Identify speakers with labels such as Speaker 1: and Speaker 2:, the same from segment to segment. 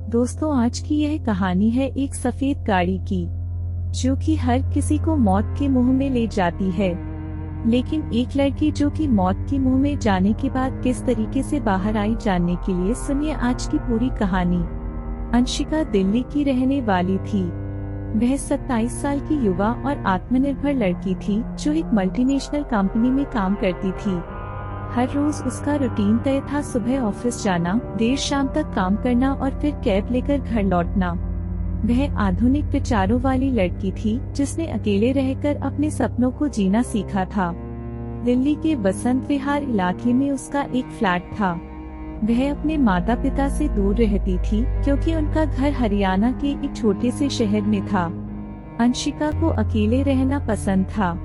Speaker 1: दोस्तों, आज की यह कहानी है एक सफेद गाड़ी की, जो कि हर किसी को मौत के मुंह में ले जाती है। लेकिन एक लड़की जो कि मौत के मुंह में जाने के बाद किस तरीके से बाहर आई, जानने के लिए सुनिए आज की पूरी कहानी। अंशिका दिल्ली की रहने वाली थी। वह 27 साल की युवा और आत्मनिर्भर लड़की थी, जो एक मल्टीनेशनल कंपनी में काम करती थी। हर रोज उसका रूटीन तय था, सुबह ऑफिस जाना, देर शाम तक काम करना और फिर कैब लेकर घर लौटना। वह आधुनिक विचारों वाली लड़की थी, जिसने अकेले रहकर अपने सपनों को जीना सीखा था। दिल्ली के बसंत विहार इलाके में उसका एक फ्लैट था। वह अपने माता पिता से दूर रहती थी, क्योंकि उनका घर हरियाणा के एक छोटे से शहर में था। अंशिका को अकेले रहना पसंद था।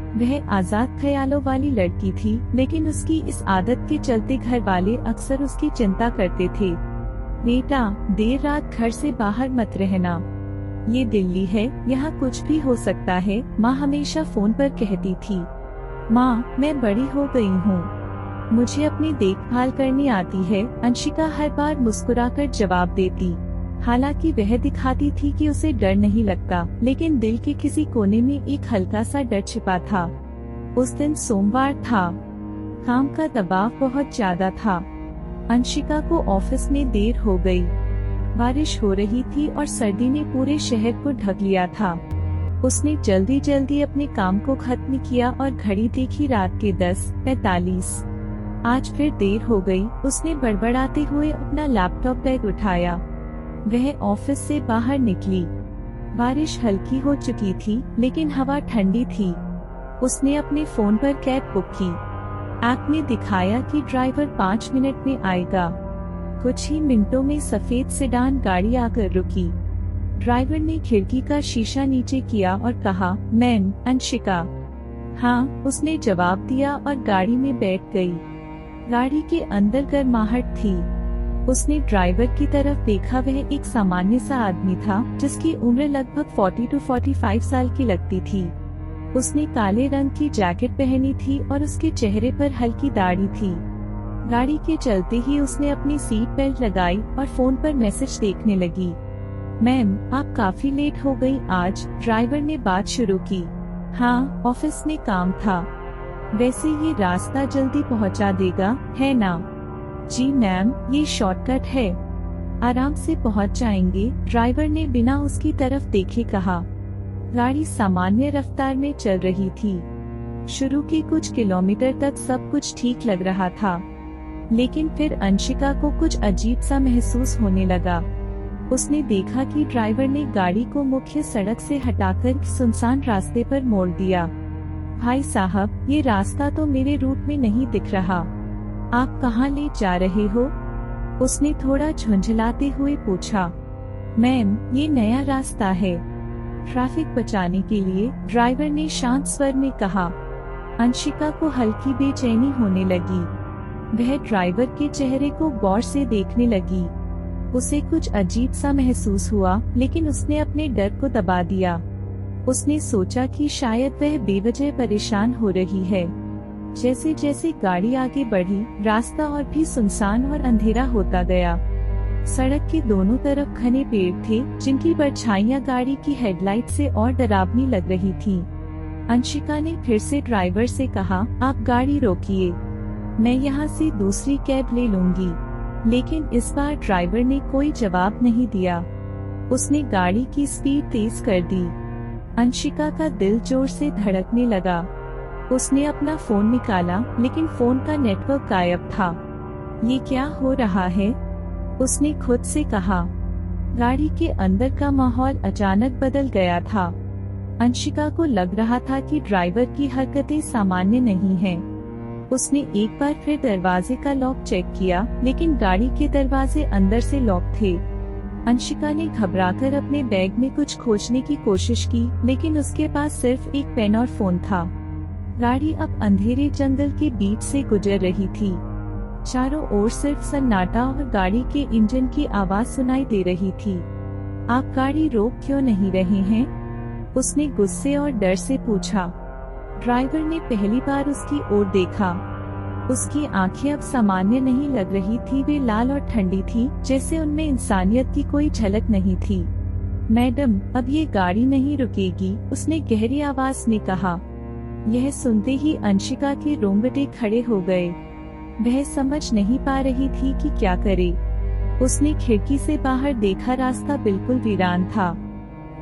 Speaker 1: वह आजाद ख्यालों वाली लड़की थी, लेकिन उसकी इस आदत के चलते घर वाले अक्सर उसकी चिंता करते थे। बेटा, देर रात घर से बाहर मत रहना। ये दिल्ली है, यहाँ कुछ भी हो सकता है, माँ हमेशा फोन पर कहती थी। माँ, मैं बड़ी हो गई हूँ, मुझे अपनी देखभाल करनी आती है, अंशिका हर बार मुस्कुराकर जवाब देती। हालांकि वह दिखाती थी कि उसे डर नहीं लगता, लेकिन दिल के किसी कोने में एक हल्का सा डर छिपा था। उस दिन सोमवार था। काम का दबाव बहुत ज्यादा था। अंशिका को ऑफिस में देर हो गई। बारिश हो रही थी और सर्दी ने पूरे शहर को ढक लिया था। उसने जल्दी जल्दी अपने काम को खत्म किया और घड़ी देखी, रात के 10:45। आज फिर देर हो गई। उसने बड़बड़ाते हुए अपना लैपटॉप बैग उठाया। वह ऑफिस से बाहर निकली। बारिश हल्की हो चुकी थी, लेकिन हवा ठंडी थी। उसने अपने फोन पर कैब बुक की। ऐप ने दिखाया कि ड्राइवर 5 मिनट में आएगा। कुछ ही मिनटों में सफेद सेडान गाड़ी आकर रुकी। ड्राइवर ने खिड़की का शीशा नीचे किया और कहा, मैम, अंशिका। हाँ, उसने जवाब दिया और गाड़ी में बैठ गई। गाड़ी के अंदर गर्माहट थी। उसने ड्राइवर की तरफ देखा। वह एक सामान्य सा आदमी था, जिसकी उम्र लगभग 40 से 45 साल की लगती थी। उसने काले रंग की जैकेट पहनी थी और उसके चेहरे पर हल्की दाढ़ी थी। गाड़ी के चलते ही उसने अपनी सीट बेल्ट लगाई और फोन पर मैसेज देखने लगी। मैम, आप काफी लेट हो गई आज, ड्राइवर ने बात शुरू की। हाँ, ऑफिस में काम था। वैसे ये रास्ता जल्दी पहुंचा देगा, है ना? जी मैम, ये शॉर्टकट है, आराम से पहुंच जाएंगे, ड्राइवर ने बिना उसकी तरफ देखे कहा। गाड़ी सामान्य रफ्तार में चल रही थी। शुरू के कुछ किलोमीटर तक सब कुछ ठीक लग रहा था, लेकिन फिर अंशिका को कुछ अजीब सा महसूस होने लगा। उसने देखा कि ड्राइवर ने गाड़ी को मुख्य सड़क से हटाकर सुनसान रास्ते पर मोड़ दिया। भाई साहब, ये रास्ता तो मेरे रूट में नहीं दिख रहा, आप कहाँ ले जा रहे हो? उसने थोड़ा झुंझलाते हुए पूछा। मैम, ये नया रास्ता है, ट्रैफिक बचाने के लिए, ड्राइवर ने शांत स्वर में कहा। अंशिका को हल्की बेचैनी होने लगी। वह ड्राइवर के चेहरे को गौर से देखने लगी। उसे कुछ अजीब सा महसूस हुआ, लेकिन उसने अपने डर को दबा दिया। उसने सोचा कि शायद वह बेवजह परेशान हो रही है। जैसे जैसे गाड़ी आगे बढ़ी, रास्ता और भी सुनसान और अंधेरा होता गया। सड़क के दोनों तरफ घने पेड़ थे, जिनकी परछाइयां गाड़ी की हेडलाइट से और डरावनी लग रही थीं। अंशिका ने फिर से ड्राइवर से कहा, आप गाड़ी रोकिए, मैं यहाँ से दूसरी कैब ले लूंगी। लेकिन इस बार ड्राइवर ने कोई जवाब नहीं दिया। उसने गाड़ी की स्पीड तेज कर दी। अंशिका का दिल जोर से धड़कने लगा। उसने अपना फोन निकाला, लेकिन फोन का नेटवर्क गायब था। ये क्या हो रहा है? उसने खुद से कहा। गाड़ी के अंदर का माहौल अचानक बदल गया था। अंशिका को लग रहा था कि ड्राइवर की हरकतें सामान्य नहीं हैं। उसने एक बार फिर दरवाजे का लॉक चेक किया, लेकिन गाड़ी के दरवाजे अंदर से लॉक थे। अंशिका ने घबराकर अपने बैग में कुछ खोजने की कोशिश की, लेकिन उसके पास सिर्फ एक पेन और फोन था। गाड़ी अब अंधेरे जंगल के बीच से गुजर रही थी। चारों ओर सिर्फ सन्नाटा और गाड़ी के इंजन की आवाज सुनाई दे रही थी। आप गाड़ी रोक क्यों नहीं रहे हैं? उसने गुस्से और डर से पूछा। ड्राइवर ने पहली बार उसकी ओर देखा। उसकी आंखें अब सामान्य नहीं लग रही थी, वे लाल और ठंडी थी, जैसे उनमें इंसानियत की कोई झलक नहीं थी। मैडम, अब ये गाड़ी नहीं रुकेगी, उसने गहरी आवाज में कहा। यह सुनते ही अंशिका के रोंगटे खड़े हो गए। वह समझ नहीं पा रही थी कि क्या करे। उसने खिड़की से बाहर देखा, रास्ता बिल्कुल वीरान था,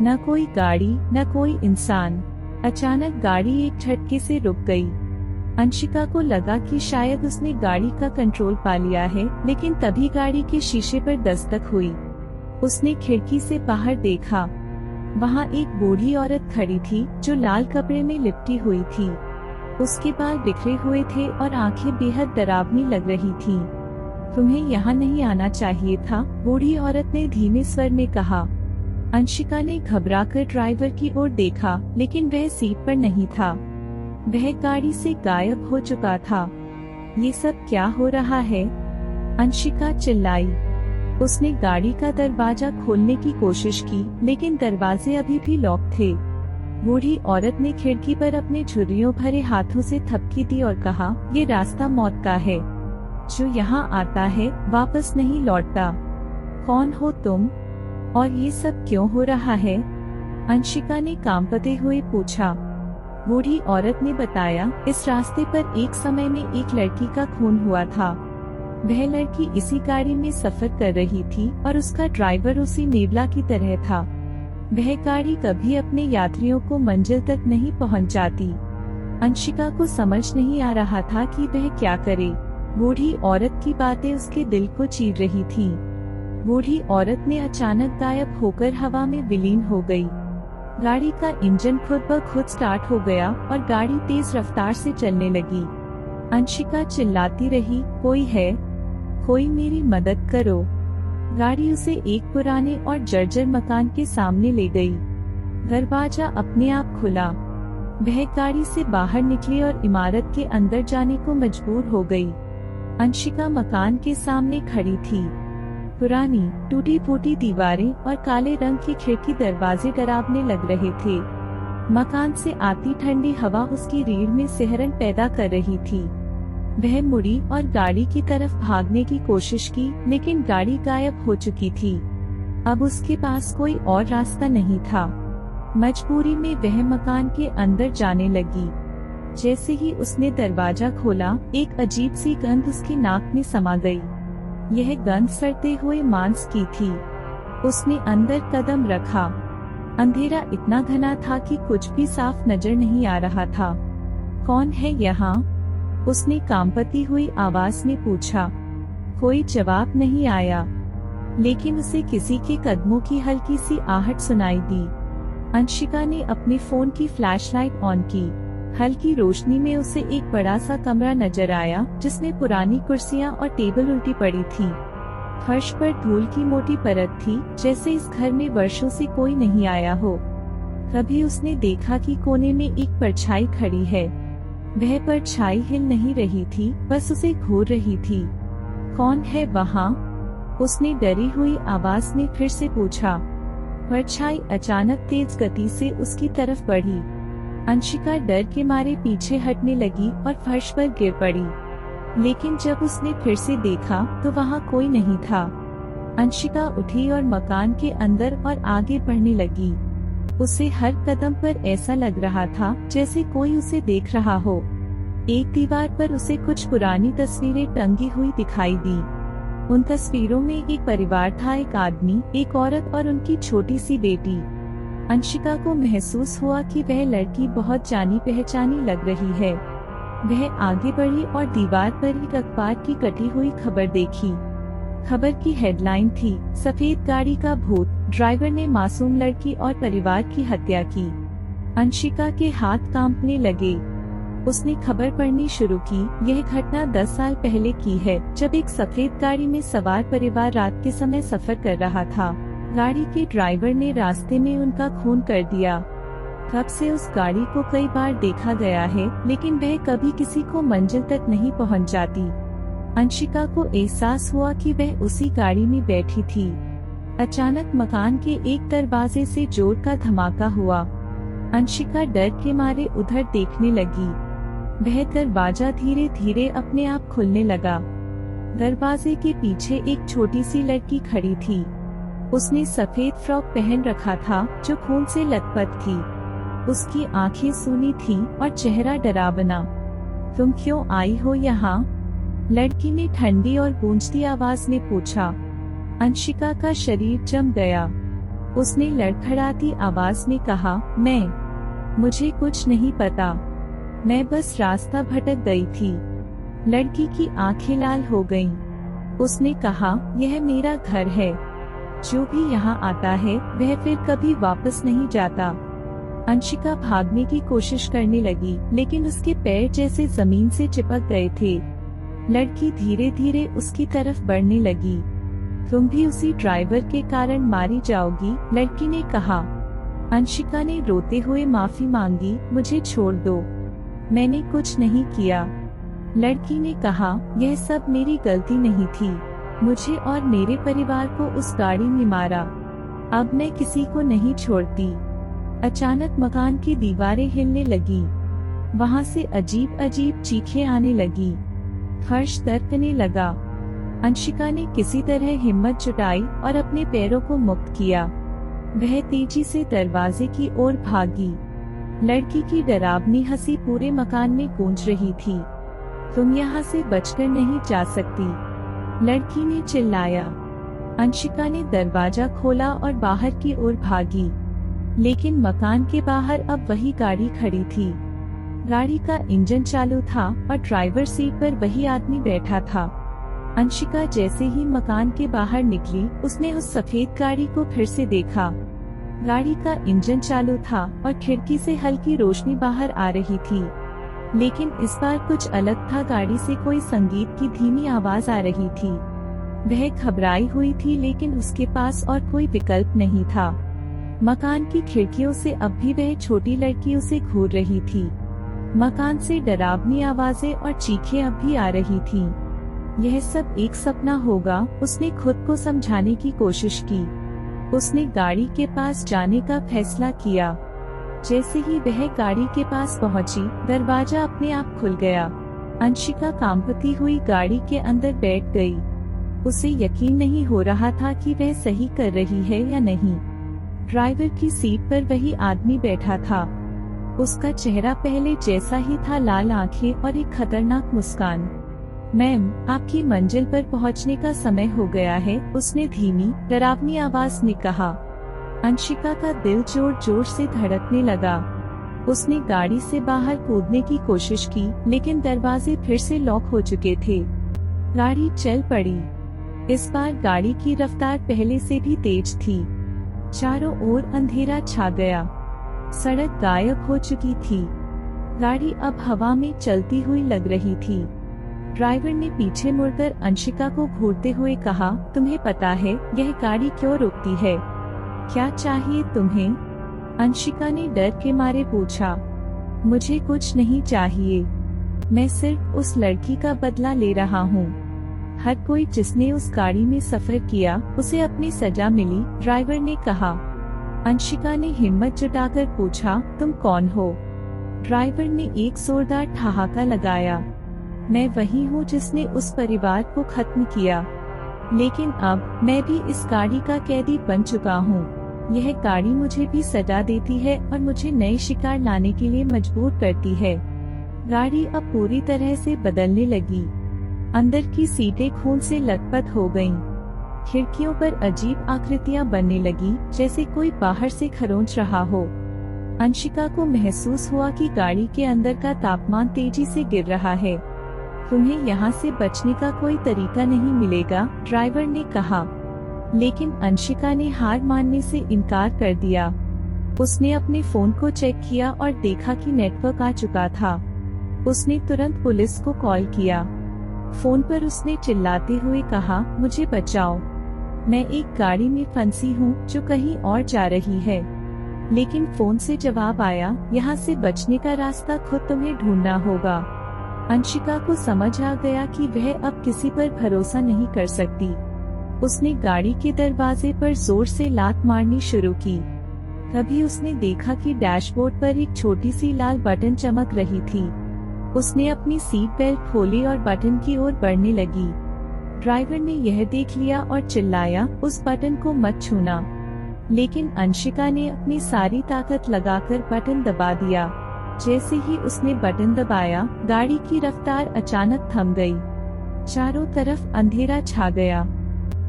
Speaker 1: न कोई गाड़ी न कोई इंसान। अचानक गाड़ी एक झटके से रुक गई। अंशिका को लगा कि शायद उसने गाड़ी का कंट्रोल पा लिया है, लेकिन तभी गाड़ी के शीशे पर दस्तक हुई। उसने खिड़की से बाहर देखा। वहाँ एक बूढ़ी औरत खड़ी थी जो लाल कपड़े में लिपटी हुई थी। उसके बाल बिखरे हुए थे और आंखें बेहद डरावनी लग रही थीं। तुम्हें यहाँ नहीं आना चाहिए था, बूढ़ी औरत ने धीमे स्वर में कहा। अंशिका ने घबराकर ड्राइवर की ओर देखा, लेकिन वह सीट पर नहीं था। वह गाड़ी से गायब हो चुका था। ये सब क्या हो रहा है? अंशिका चिल्लाई। उसने गाड़ी का दरवाजा खोलने की कोशिश की, लेकिन दरवाजे अभी भी लॉक थे। बूढ़ी औरत ने खिड़की पर अपने झुर्रियों भरे हाथों से थपकी दी और कहा, ये रास्ता मौत का है। जो यहाँ आता है वापस नहीं लौटता। कौन हो तुम? और ये सब क्यों हो रहा है? अंशिका ने कांपते हुए पूछा। बूढ़ी औरत ने बताया, इस रास्ते पर एक समय में एक लड़की का खून हुआ था। वह लड़की इसी गाड़ी में सफर कर रही थी और उसका ड्राइवर उसी नेवला की तरह था। वह गाड़ी कभी अपने यात्रियों को मंजिल तक नहीं पहुंच जाती। अंशिका को समझ नहीं आ रहा था कि वह क्या करे। बूढ़ी औरत की बातें उसके दिल को चीर रही थीं। बूढ़ी औरत ने अचानक गायब होकर हवा में विलीन हो गई। गाड़ी का इंजन खुद ब खुद स्टार्ट हो गया और गाड़ी तेज रफ्तार से चलने लगी। अंशिका चिल्लाती रही, कोई है? कोई मेरी मदद करो। गाड़ी उसे एक पुराने और जर्जर मकान के सामने ले गई। दरवाजा अपने आप खुला। वह गाड़ी से बाहर निकली और इमारत के अंदर जाने को मजबूर हो गई। अंशिका मकान के सामने खड़ी थी। पुरानी टूटी फूटी दीवारें और काले रंग की खिड़की दरवाजे डरावने लग रहे थे। मकान से आती ठंडी हवा उसकी रीढ़ में सिहरन पैदा कर रही थी। वह मुड़ी और गाड़ी की तरफ भागने की कोशिश की, लेकिन गाड़ी गायब हो चुकी थी। अब उसके पास कोई और रास्ता नहीं था। मजबूरी में वह मकान के अंदर जाने लगी। जैसे ही उसने दरवाजा खोला, एक अजीब सी गंध उसकी नाक में समा गई। यह गंध सड़ते हुए मांस की थी। उसने अंदर कदम रखा। अंधेरा इतना घना था कि कुछ भी साफ नजर नहीं आ रहा था। कौन है यहाँ? उसने कांपती हुई आवाज में पूछा। कोई जवाब नहीं आया, लेकिन उसे किसी के कदमों की हल्की सी आहट सुनाई दी। अंशिका ने अपने फोन की फ्लैशलाइट ऑन की। हल्की रोशनी में उसे एक बड़ा सा कमरा नजर आया, जिसमें पुरानी कुर्सियां और टेबल उल्टी पड़ी थी। फर्श पर धूल की मोटी परत थी, जैसे इस घर में वर्षों से कोई नहीं आया हो। तभी उसने देखा कि कोने में एक परछाई खड़ी है। वह परछाई हिल नहीं रही थी, बस उसे घूर रही थी। कौन है वहाँ? उसने डरी हुई आवाज में फिर से पूछा। परछाई अचानक तेज गति से उसकी तरफ बढ़ी। अंशिका डर के मारे पीछे हटने लगी और फर्श पर गिर पड़ी। लेकिन जब उसने फिर से देखा तो वहाँ कोई नहीं था। अंशिका उठी और मकान के अंदर और आगे बढ़ने लगी। उसे हर कदम पर ऐसा लग रहा था जैसे कोई उसे देख रहा हो। एक दीवार पर उसे कुछ पुरानी तस्वीरें टंगी हुई दिखाई दी। उन तस्वीरों में एक परिवार था, एक आदमी, एक औरत और उनकी छोटी सी बेटी। अंशिका को महसूस हुआ कि वह लड़की बहुत जानी पहचानी लग रही है। वह आगे बढ़ी और दीवार पर एक अखबार की कटी हुई खबर देखी। खबर की हेडलाइन थी, सफेद गाड़ी का भूत, ड्राइवर ने मासूम लड़की और परिवार की हत्या की। अंशिका के हाथ कांपने लगे। उसने खबर पढ़नी शुरू की। यह घटना 10 साल पहले की है, जब एक सफेद गाड़ी में सवार परिवार रात के समय सफर कर रहा था। गाड़ी के ड्राइवर ने रास्ते में उनका खून कर दिया। तब से उस गाड़ी को कई बार देखा गया है, लेकिन वह कभी किसी को मंजिल तक नहीं पहुंच जाती। अंशिका को एहसास हुआ कि वह उसी गाड़ी में बैठी थी। अचानक मकान के एक दरवाजे से जोर का धमाका हुआ। अंशिका डर के मारे उधर देखने लगी। वह दरवाजा धीरे धीरे अपने आप खुलने लगा। दरवाजे के पीछे एक छोटी सी लड़की खड़ी थी। उसने सफेद फ्रॉक पहन रखा था जो खून से लथपथ थी। उसकी आंखें सूनी थीं और चेहरा डरावना। तुम क्यों आई हो यहाँ? लड़की ने ठंडी और गूंजती आवाज में पूछा। अंशिका का शरीर जम गया। उसने लड़खड़ाती आवाज में कहा, मुझे कुछ नहीं पता, मैं बस रास्ता भटक गई थी। लड़की की आंखें लाल हो गईं। उसने कहा, यह मेरा घर है। जो भी यहाँ आता है वह फिर कभी वापस नहीं जाता। अंशिका भागने की कोशिश करने लगी, लेकिन उसके पैर जैसे जमीन से चिपक गए थे। लड़की धीरे धीरे उसकी तरफ बढ़ने लगी। तुम भी उसी ड्राइवर के कारण मारी जाओगी, लड़की ने कहा। अंशिका ने रोते हुए माफी मांगी, मुझे छोड़ दो, मैंने कुछ नहीं किया। लड़की ने कहा, यह सब मेरी गलती नहीं थी, मुझे और मेरे परिवार को उस गाड़ी ने मारा। अब मैं किसी को नहीं छोड़ती। अचानक मकान की दीवारें हिलने लगी। वहाँ से अजीब अजीब चीखें आने लगी। फर्श दरकने लगा। अंशिका ने किसी तरह हिम्मत जुटाई और अपने पैरों को मुक्त किया। वह तेजी से दरवाजे की ओर भागी। लड़की की डरावनी हंसी पूरे मकान में गूंज रही थी। तुम यहाँ से बचकर नहीं जा सकती, लड़की ने चिल्लाया। अंशिका ने दरवाजा खोला और बाहर की ओर भागी, लेकिन मकान के बाहर अब वही गाड़ी खड़ी थी। गाड़ी का इंजन चालू था और ड्राइवर सीट पर वही आदमी बैठा था। अंशिका जैसे ही मकान के बाहर निकली, उसने उस सफेद गाड़ी को फिर से देखा। गाड़ी का इंजन चालू था और खिड़की से हल्की रोशनी बाहर आ रही थी, लेकिन इस बार कुछ अलग था। गाड़ी से कोई संगीत की धीमी आवाज आ रही थी। वह घबराई हुई थी, लेकिन उसके पास और कोई विकल्प नहीं था। मकान की खिड़कियों से अब भी वह छोटी लड़की उसे घूर रही थी। मकान से डरावनी आवाजें और चीखें अब भी आ रही थीं। यह सब एक सपना होगा, उसने खुद को समझाने की कोशिश की। उसने गाड़ी के पास जाने का फैसला किया। जैसे ही वह गाड़ी के पास पहुंची, दरवाजा अपने आप खुल गया। अंशिका कांपती हुई गाड़ी के अंदर बैठ गई। उसे यकीन नहीं हो रहा था कि वह सही कर रही है या नहीं। ड्राइवर की सीट पर वही आदमी बैठा था। उसका चेहरा पहले जैसा ही था, लाल आंखें और एक खतरनाक मुस्कान। मैम, आपकी मंजिल पर पहुंचने का समय हो गया है, उसने धीमी डरावनी आवाज में कहा। अंशिका का दिल जोर जोर से धड़कने लगा। उसने गाड़ी से बाहर कूदने की कोशिश की, लेकिन दरवाजे फिर से लॉक हो चुके थे। गाड़ी चल पड़ी। इस बार गाड़ी की रफ्तार पहले से भी तेज थी। चारों ओर अंधेरा छा गया। सड़क गायब हो चुकी थी। गाड़ी अब हवा में चलती हुई लग रही थी। ड्राइवर ने पीछे मुड़कर अंशिका को घूरते हुए कहा, तुम्हें पता है यह गाड़ी क्यों रुकती है? क्या चाहिए तुम्हें? अंशिका ने डर के मारे पूछा। मुझे कुछ नहीं चाहिए, मैं सिर्फ उस लड़की का बदला ले रहा हूँ। हर कोई जिसने उस गाड़ी में सफर किया, उसे अपनी सजा मिली, ड्राइवर ने कहा। अंशिका ने हिम्मत जुटाकर पूछा, तुम कौन हो? ड्राइवर ने एक जोरदार ठहाका लगाया। मैं वही हूँ जिसने उस परिवार को खत्म किया, लेकिन अब मैं भी इस गाड़ी का कैदी बन चुका हूँ। यह गाड़ी मुझे भी सजा देती है और मुझे नए शिकार लाने के लिए मजबूर करती है। गाड़ी अब पूरी तरह से बदलने लगी। अंदर की सीटें खून से लथपथ हो गईं। खिड़कियों पर अजीब आकृतियां बनने लगी, जैसे कोई बाहर से खरोंच रहा हो। अंशिका को महसूस हुआ कि गाड़ी के अंदर का तापमान तेजी से गिर रहा है। तुम्हें यहाँ से बचने का कोई तरीका नहीं मिलेगा, ड्राइवर ने कहा। लेकिन अंशिका ने हार मानने से इनकार कर दिया। उसने अपने फोन को चेक किया और देखा कि नेटवर्क आ चुका था। उसने तुरंत पुलिस को कॉल किया। फोन पर उसने चिल्लाते हुए कहा, मुझे बचाओ, मैं एक गाड़ी में फंसी हूँ जो कहीं और जा रही है। लेकिन फोन से जवाब आया, यहाँ से बचने का रास्ता खुद तुम्हें ढूंढना होगा। अंशिका को समझ आ गया कि वह अब किसी पर भरोसा नहीं कर सकती। उसने गाड़ी के दरवाजे पर जोर से लात मारनी शुरू की। तभी उसने देखा कि डैशबोर्ड पर एक छोटी सी लाल बटन चमक रही थी। उसने अपनी सीट बेल्ट खोली और बटन की ओर बढ़ने लगी। ड्राइवर ने यह देख लिया और चिल्लाया, उस बटन को मत छूना। लेकिन अंशिका ने अपनी सारी ताकत लगाकर बटन दबा दिया। जैसे ही उसने बटन दबाया, गाड़ी की रफ्तार अचानक थम गई। चारों तरफ अंधेरा छा गया।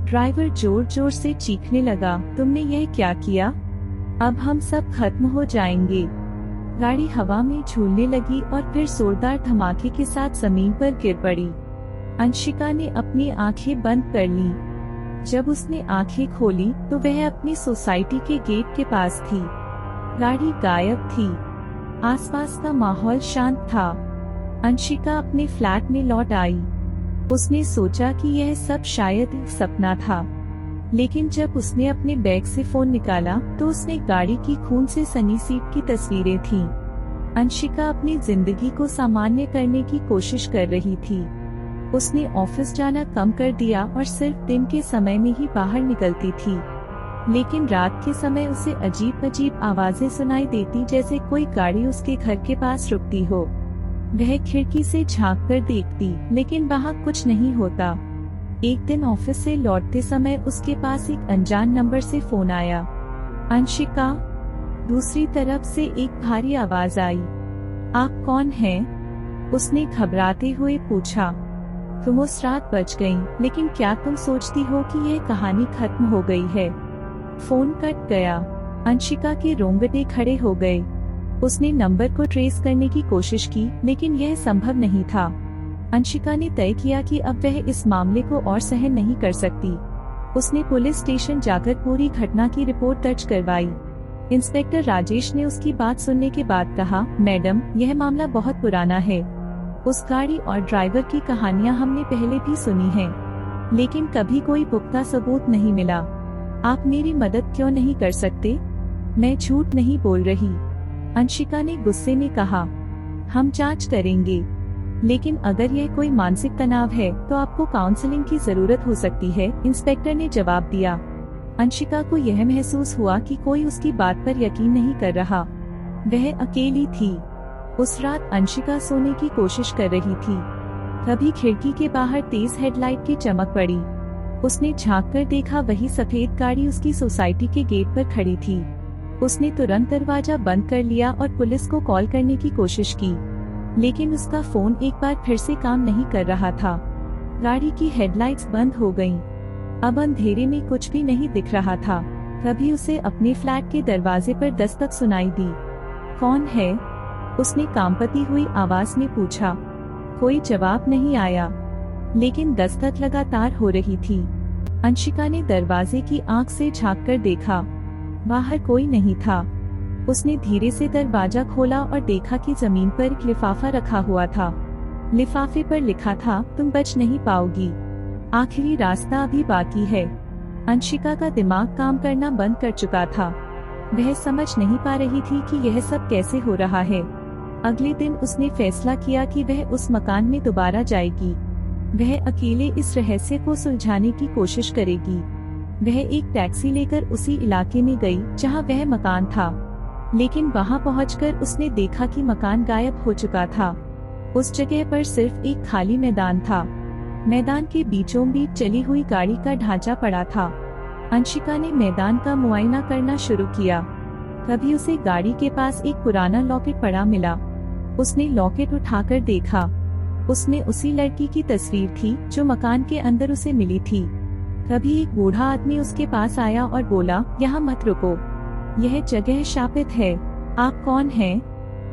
Speaker 1: ड्राइवर जोर जोर से चीखने लगा, तुमने यह क्या किया? अब हम सब खत्म हो जाएंगे। गाड़ी हवा में झूलने लगी और फिर जोरदार धमाके के साथ जमीन पर गिर पड़ी। अंशिका ने अपनी आंखें बंद कर ली। जब उसने आंखें खोली तो वह अपनी सोसाइटी के गेट के पास थी। गाड़ी गायब थी। आसपास का माहौल शांत था। अंशिका अपने फ्लैट में लौट आई। उसने सोचा कि यह सब शायद एक सपना था, लेकिन जब उसने अपने बैग से फोन निकाला तो उसने गाड़ी की खून से सनी सीट की तस्वीरें थीं। अंशिका अपनी जिंदगी को सामान्य करने की कोशिश कर रही थी। उसने ऑफिस जाना कम कर दिया और सिर्फ दिन के समय में ही बाहर निकलती थी। लेकिन रात के समय उसे अजीब अजीब आवाजें सुनाई देती, जैसे कोई गाड़ी उसके घर के पास रुकती हो। वह खिड़की से झांक कर देखती, लेकिन वहाँ कुछ नहीं होता। एक दिन ऑफिस से लौटते समय उसके पास एक अनजान नंबर से फोन आया। अंशिका। दूसरी तरफ से एक भारी आवाज आई। आप कौन हैं? उसने घबराते हुए पूछा। तुम उस रात बच गईं, लेकिन क्या तुम सोचती हो कि यह कहानी खत्म हो गई है? फोन कट गया। अंशिका के रोंगटे खड़े हो गए। उसने नंबर को ट्रेस करने की कोशिश की, लेकिन यह संभव नहीं था। अंशिका ने तय किया कि अब वह इस मामले को और सहन नहीं कर सकती। उसने पुलिस स्टेशन जाकर पूरी घटना की रिपोर्ट दर्ज करवाई। इंस्पेक्टर राजेश ने उसकी बात सुनने के बाद कहा, मैडम, यह मामला बहुत पुराना है। उस गाड़ी और ड्राइवर की कहानियां हमने पहले भी सुनी हैं, लेकिन कभी कोई पुख्ता सबूत नहीं मिला। आप मेरी मदद क्यों नहीं कर सकते? मैं झूठ नहीं बोल रही, अंशिका ने गुस्से में कहा। हम जांच करेंगे, लेकिन अगर यह कोई मानसिक तनाव है तो आपको काउंसलिंग की जरूरत हो सकती है, इंस्पेक्टर ने जवाब दिया। अंशिका को यह महसूस हुआ कि कोई उसकी बात पर यकीन नहीं कर रहा। वह अकेली थी। उस रात अंशिका सोने की कोशिश कर रही थी। तभी खिड़की के बाहर तेज हेडलाइट की चमक पड़ी। उसने झांक कर देखा, वही सफेद गाड़ी उसकी सोसाइटी के गेट पर खड़ी थी। उसने तुरंत दरवाजा बंद कर लिया और पुलिस को कॉल करने की कोशिश की, लेकिन उसका फोन एक बार फिर से काम नहीं कर रहा था। गाड़ी की हेडलाइट्स बंद हो गईं। अब अंधेरे में कुछ भी नहीं दिख रहा था। तभी उसे अपने फ्लैट के दरवाजे पर दस्तक सुनाई दी। कौन है? उसने कांपती हुई आवाज में पूछा। कोई जवाब नहीं आया, लेकिन दस्तक लगातार हो रही थी। अंशिका ने दरवाजे की आंख से झांक कर देखा। बाहर कोई नहीं था। उसने धीरे से दरवाजा खोला और देखा कि जमीन पर एक लिफाफा रखा हुआ था। लिफाफे पर लिखा था, तुम बच नहीं पाओगी, आखिरी रास्ता अभी बाकी है। अंशिका का दिमाग काम करना बंद कर चुका था। वह समझ नहीं पा रही थी कि यह सब कैसे हो रहा है। अगले दिन उसने फैसला किया कि वह उस मकान में दोबारा जाएगी। वह अकेले इस रहस्य को सुलझाने की कोशिश करेगी। वह एक टैक्सी लेकर उसी इलाके में गई जहां वह मकान था, लेकिन वहां पहुंचकर उसने देखा कि मकान गायब हो चुका था। उस जगह पर सिर्फ एक खाली मैदान था। मैदान के बीचों बीच चली हुई गाड़ी का ढांचा पड़ा था। अंशिका ने मैदान का मुआयना करना शुरू किया। तभी उसे गाड़ी के पास एक पुराना लॉकेट पड़ा मिला। उसने लॉकेट उठाकर देखा। उसमें उसी लड़की की तस्वीर थी जो मकान के अंदर उसे मिली थी। तभी एक बूढ़ा आदमी उसके पास आया और बोला, यहाँ मत रुको, यह जगह शापित है। आप कौन हैं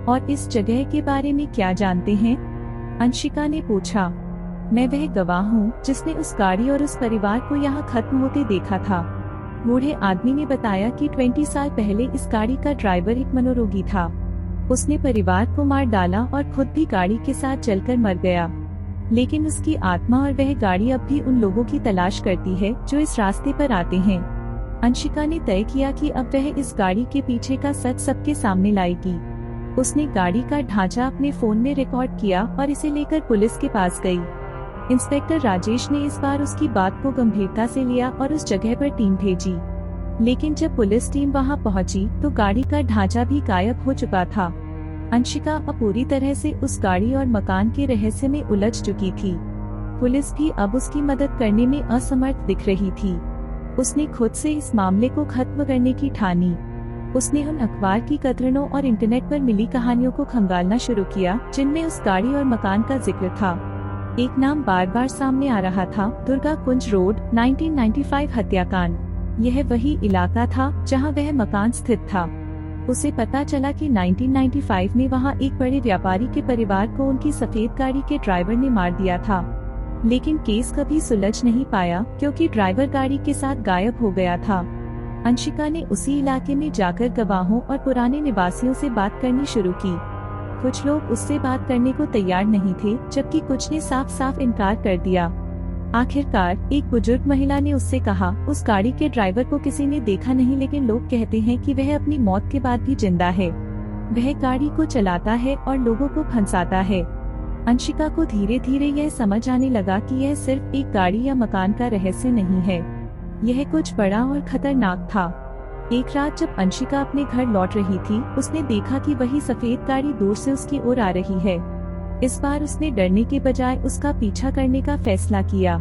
Speaker 1: और इस जगह के बारे में क्या जानते हैं? अंशिका ने पूछा। मैं वह गवाह हूँ जिसने उस गाड़ी और उस परिवार को यहाँ खत्म होते देखा था। बूढ़े आदमी ने बताया कि 20 साल पहले इस गाड़ी का ड्राइवर एक मनोरोगी था। उसने परिवार को मार डाला और खुद भी गाड़ी के साथ जलकर मर गया, लेकिन उसकी आत्मा और वह गाड़ी अब भी उन लोगों की तलाश करती है जो इस रास्ते पर आते हैं। अंशिका ने तय किया कि अब वह इस गाड़ी के पीछे का सच सबके सामने लाएगी। उसने गाड़ी का ढांचा अपने फोन में रिकॉर्ड किया और इसे लेकर पुलिस के पास गई। इंस्पेक्टर राजेश ने इस बार उसकी बात को गंभीरता से लिया और उस जगह पर टीम भेजी, लेकिन जब पुलिस टीम वहां पहुंची तो गाड़ी का ढांचा भी गायब हो चुका था। अंशिका अब पूरी तरह से उस गाड़ी और मकान के रहस्य में उलझ चुकी थी। पुलिस भी अब उसकी मदद करने में असमर्थ दिख रही थी। उसने खुद से इस मामले को खत्म करने की ठानी। उसने उन अखबार की कतरनों और इंटरनेट पर मिली कहानियों को खंगालना शुरू किया जिनमें उस गाड़ी और मकान का जिक्र था। एक नाम बार बार सामने आ रहा था, दुर्गा कुंज रोड, 1995 हत्याकांड। यह वही इलाका था जहां वह मकान स्थित था। उसे पता चला कि 1995 में वहां एक बड़े व्यापारी के परिवार को उनकी सफेद गाड़ी के ड्राइवर ने मार दिया था। लेकिन केस कभी सुलझ नहीं पाया क्योंकि ड्राइवर गाड़ी के साथ गायब हो गया था। अंशिका ने उसी इलाके में जाकर गवाहों और पुराने निवासियों से बात करनी शुरू की। कुछ लोग उससे बात करने को तैयार नहीं थे, जबकि कुछ ने साफ साफ इनकार कर दिया। आखिरकार एक बुजुर्ग महिला ने उससे कहा, उस गाड़ी के ड्राइवर को किसी ने देखा नहीं, लेकिन लोग कहते हैं कि वह अपनी मौत के बाद भी जिंदा है। वह गाड़ी को चलाता है और लोगों को फंसाता है। अंशिका को धीरे धीरे यह समझ आने लगा कि यह सिर्फ एक गाड़ी या मकान का रहस्य नहीं है, यह कुछ बड़ा और खतरनाक था। एक रात जब अंशिका अपने घर लौट रही थी, उसने देखा कि वही सफेद गाड़ी दूर से उसकी ओर आ रही है। इस बार उसने डरने के बजाय उसका पीछा करने का फैसला किया।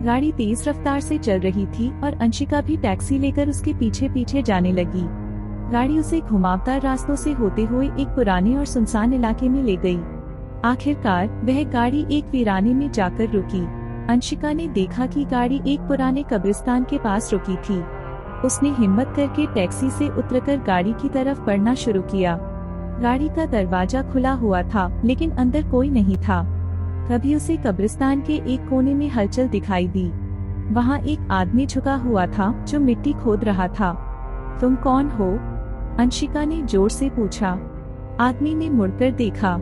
Speaker 1: गाड़ी तेज रफ्तार से चल रही थी और अंशिका भी टैक्सी लेकर उसके पीछे पीछे जाने लगी। गाड़ी उसे घुमावदार रास्तों से होते हुए एक पुराने और सुनसान इलाके में ले गई। आखिरकार वह गाड़ी एक वीराने में जाकर रुकी। अंशिका ने देखा कि गाड़ी एक पुराने कब्रिस्तान के पास रुकी थी। उसने हिम्मत करके टैक्सी से उतरकर गाड़ी की तरफ बढ़ना शुरू किया। गाड़ी का दरवाजा खुला हुआ था, लेकिन अंदर कोई नहीं था। तभी उसे कब्रिस्तान के एक कोने में हलचल दिखाई दी। वहाँ एक आदमी झुका हुआ था जो मिट्टी खोद रहा था। तुम कौन हो? अंशिका ने जोर से पूछा। आदमी ने मुड़कर देखा।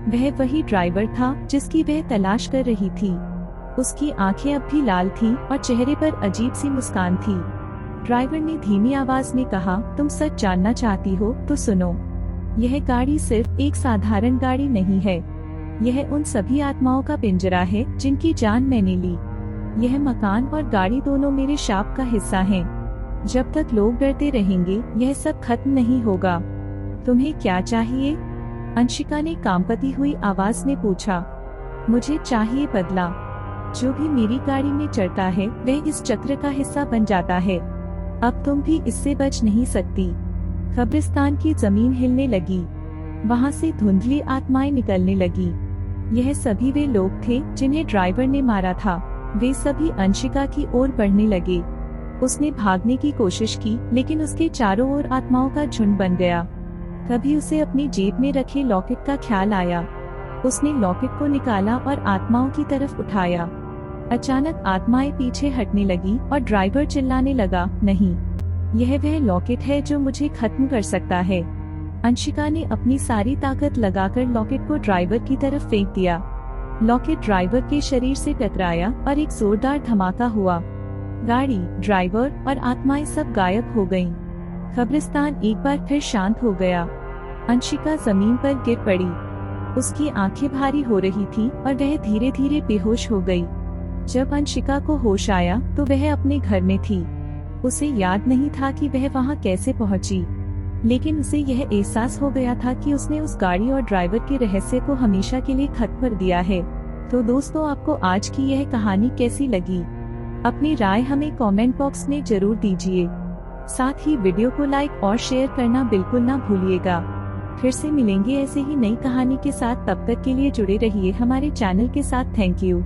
Speaker 1: वह वही ड्राइवर था जिसकी वह तलाश कर रही थी। उसकी आंखें अब भी लाल थीं और चेहरे पर अजीब सी मुस्कान थी। ड्राइवर ने धीमी आवाज में कहा, तुम सच जानना चाहती हो तो सुनो। यह गाड़ी सिर्फ एक साधारण गाड़ी नहीं है, यह उन सभी आत्माओं का पिंजरा है जिनकी जान मैंने ली। यह मकान और गाड़ी दोनों मेरे शाप का हिस्सा हैं। जब तक लोग डरते रहेंगे यह सब खत्म नहीं होगा। तुम्हें क्या चाहिए? अंशिका ने कांपती हुई आवाज में पूछा। मुझे चाहिए बदला। जो भी मेरी गाड़ी में चढ़ता है वह इस चक्र का हिस्सा बन जाता है। अब तुम भी इससे बच नहीं सकती। कब्रिस्तान की जमीन हिलने लगी। वहाँ से धुंधली आत्माएं निकलने लगी। यह सभी वे लोग थे जिन्हें ड्राइवर ने मारा था। वे सभी अंशिका की ओर बढ़ने लगे। उसने भागने की कोशिश की, लेकिन उसके चारों ओर आत्माओं का झुंड बन गया। तभी उसे अपनी जेब में रखे लॉकेट का ख्याल आया। उसने लॉकेट को निकाला और आत्माओं की तरफ उठाया। अचानक आत्माएं पीछे हटने लगी और ड्राइवर चिल्लाने लगा, नहीं, यह वह लॉकेट है जो मुझे खत्म कर सकता है। अंशिका ने अपनी सारी ताकत लगाकर लॉकेट को ड्राइवर की तरफ फेंक दिया। लॉकेट ड्राइवर के शरीर से टकराया और एक जोरदार धमाका हुआ। गाड़ी, ड्राइवर और आत्माएं सब गायब हो गईं। कब्रिस्तान एक बार फिर शांत हो गया। अंशिका जमीन पर गिर पड़ी। उसकी आंखें भारी हो रही थीं और वह धीरे धीरे बेहोश हो गई। जब अंशिका को होश आया तो वह अपने घर में थी। उसे याद नहीं था कि वह वहां कैसे पहुंची, लेकिन उसे यह एहसास हो गया था कि उसने उस गाड़ी और ड्राइवर के रहस्य को हमेशा के लिए खत्म कर दिया है। तो दोस्तों, आपको आज की यह कहानी कैसी लगी? अपनी राय हमें कमेंट बॉक्स में जरूर दीजिए। साथ ही वीडियो को लाइक और शेयर करना बिल्कुल ना भूलिएगा। फिर से मिलेंगे ऐसे ही नई कहानी के साथ। तब तक के लिए जुड़े रहिए हमारे चैनल के साथ। Thank you.